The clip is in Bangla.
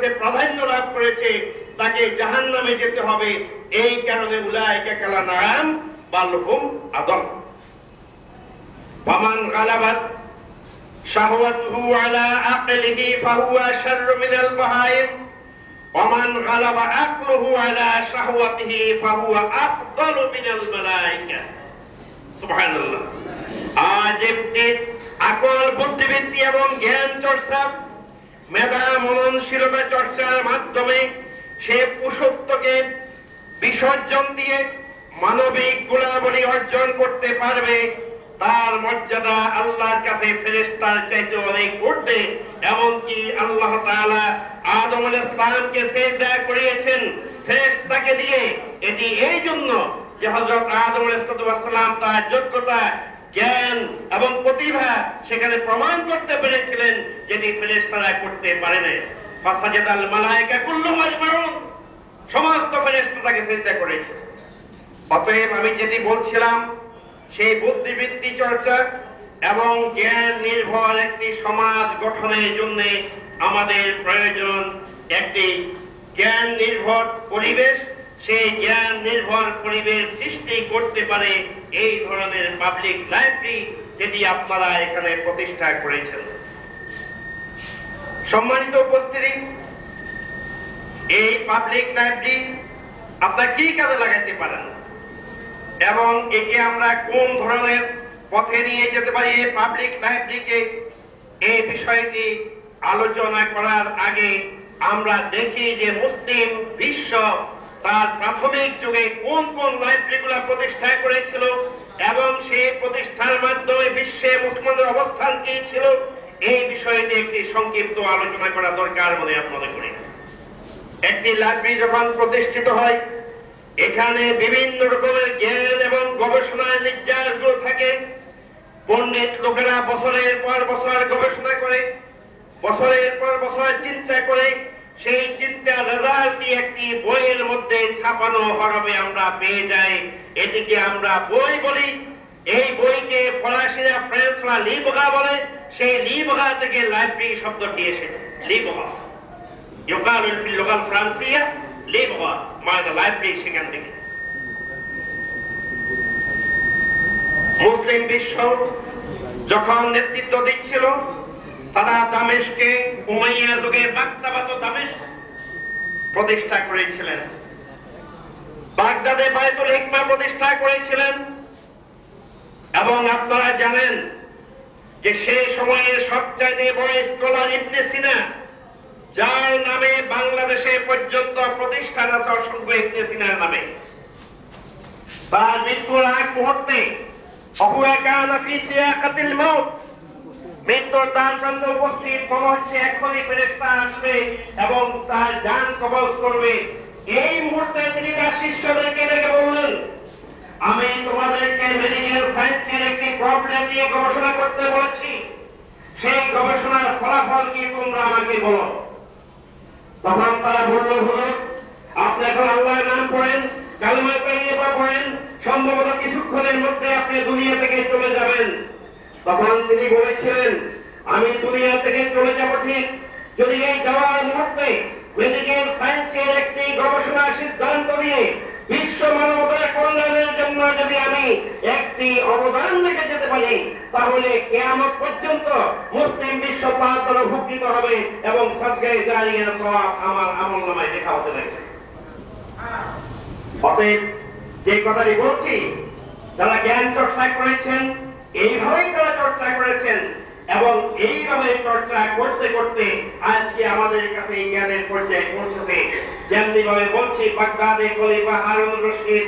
কাছে প্রাধান্য লাভ করেছে তাকে জাহান্নামে যেতে হবে। এই কারণে উলাইকা কালানাম বাল হুম আদল। ফামান গালাবাত শাহওয়াতুহু আলা আকলিহি ফাহুয়া শাররু মিনাল বাহাইম ওয়ামান গালাবা আকলুহু আলা শাহওয়াতিহি ফাহুয়া আফদালু মিনাল মালায়েকা। সুবহানাল্লাহ। আজ আকল, বুদ্ধিবৃত্তি এবং জ্ঞান চর্চা, মেধা মননশীলতা চর্চার মাধ্যমে সে পুরুষত্বকে বিসর্জন দিয়ে মানবিক গুণাবলী অর্জন করতে পারবে। তার মর্যাদা আল্লাহর কাছে ফেরেশতার চাইতে অনেক ঊর্ধ্বে। এমনকি আল্লাহ তাআলা আদম আলাইহিস সালামকে সিজদা করিয়েছেন ফেরেশতাকে দিয়ে। এটি এই জন্য যে হযরত আদম আলাইহিস সালাম তার যোগ্যতা, জ্ঞান এবং প্রতিভা সেখানে প্রমাণ করতে পেরেছিলেন, যেটি ফেরেশতারা করতে পারে না। ফাসাজাদাল মালায়েকা কুল্লুহুম আজমাউন, সমস্ত ফেরেশতা তাকে সিজদা করেছে। অতএব আমি যেটি বলছিলাম, সেই বুদ্ধিবৃত্তি চর্চা এবং জ্ঞান নির্ভর একটি সমাজ গঠনের জন্য আমাদের প্রয়োজন একটি জ্ঞান নির্ভর পরিবেশ। সেই জ্ঞান নির্ভর পরিবেশ সৃষ্টি করতে পারে এই ধরনের পাবলিক লাইব্রেরি, যেটি আপনারা এখানে প্রতিষ্ঠা করেছেন। সম্মানিত উপস্থিতি, এই পাবলিক লাইব্রেরি আপনারা কি কাজে লাগাতে পারেন এবং একে আমরা কোন ধরনের পথে নিয়ে যেতে পারি এই পাবলিক লাইব্রেরিকে, এই বিষয়টি আলোচনা করার আগে আমরা দেখি যে মুসলিম বিশ্ব তার প্রাথমিক যুগে কোন কোন লাইব্রেরিগুলো প্রতিষ্ঠা করেছিল এবং সেই প্রতিষ্ঠার মাধ্যমে বিশ্বে মুসলমানদের অবস্থান কি ছিল, এই বিষয়টি একটি সংক্ষিপ্ত আলোচনা করা দরকার বলে আমি মনে করি। একটি লাইব্রেরি যখন প্রতিষ্ঠিত হয়, এখানে বিভিন্ন রকমের জ্ঞান এবং গবেষণার নির্যাসগুলো থাকে। পণ্ডিত লোকেরা বছরের পর বছর গবেষণা করে, বছরের পর বছর চিন্তা করে, সেই চিন্তার রেজাল্টটি একটি বইয়ের মধ্যে ছাপানো হবে, আমরা পেয়ে যাই। এটিকে আমরা বই বলি। এই বইকে ফরাসিরা, ফ্রেঞ্চরা লিবগা বলে। সেই লিবগা থেকে লাইব্রেরি শব্দটি এসেছে। লিবগা ইউকালু ফিল লুগাল ফ্রান্সিয়া লিবগা মানে লাইব্রেরি, সেখান থেকে। মুসলিম বিশ্ব যখন নেতৃত্ব দিচ্ছিল, তারা দামেস্কে উমাইয়া যুগে বাগদাদ দামেস্ক প্রতিষ্ঠা করেছিলেন। বাগদাদে বায়তুল হিকমা প্রতিষ্ঠা করেছিলেন। এবং আপনারা জানেন যে সেই সময়ে সবচাইতে বড় স্কলার ইবনে সিনা, যার নামে বাংলাদেশে পর্যন্ত প্রতিষ্ঠান আছে অসংখ্য ইবনে সিনার নামে, তার মৃত্যুর আগ মুহূর্তে মৃত্যুর দ্বার প্রান্তে উপস্থিত মনে হচ্ছে এখনই ফেরেশতা আসবে এবং তার জান কবজ করবে। এই মুহূর্তে তিনি তার শিষ্যদেরকে ডেকে বললেন, আমি তোমাদেরকে মেডিকেল সায়েন্সের একটি প্রবলেম নিয়ে গবেষণা করতে বলেছি, সেই গবেষণার ফলাফল কি তোমরা আমাকে বলো। তখন তারা বলল, হুজুর আপনি এখন আল্লাহর নাম পড়েন, কালেমা তাইয়্যিবা পড়েন, সম্ভবত কিছুক্ষণের মধ্যে আপনি দুনিয়া থেকে চলে যাবেন। তখন তিনি বলেছিলেন, আমি দুনিয়া থেকে চলে যাব ঠিক, যদি এই যাওয়ার মুহূর্তে মেডিকেল সায়েন্সের একটি গবেষণা সিদ্ধান্ত দিয়ে বিশ্ব মানবতার কল্যাণের জন্য যদি আমি একটি অবদান রেখে যেতে পারি, তাহলে কিয়ামত পর্যন্ত মুসলিম বিশ্ব তার দ্বারা উপকৃত হবে এবং সদকায়ে জারিয়ার সওয়াব আমার আমলনামায় লেখা হতে থাকবে। অতএব যে কথাটি বলছি, যারা জ্ঞান চর্চা করেছেন এইভাবেই তারা চর্চা করেছেন এবং এইভাবে চর্চা করতে করতে আজকে আমাদের কাছে এই জ্ঞানের পর্যায়ে পৌঁছেছে। যেমনি ভাবে বলছি, বাগদাদে খলিফা হারুন রশিদ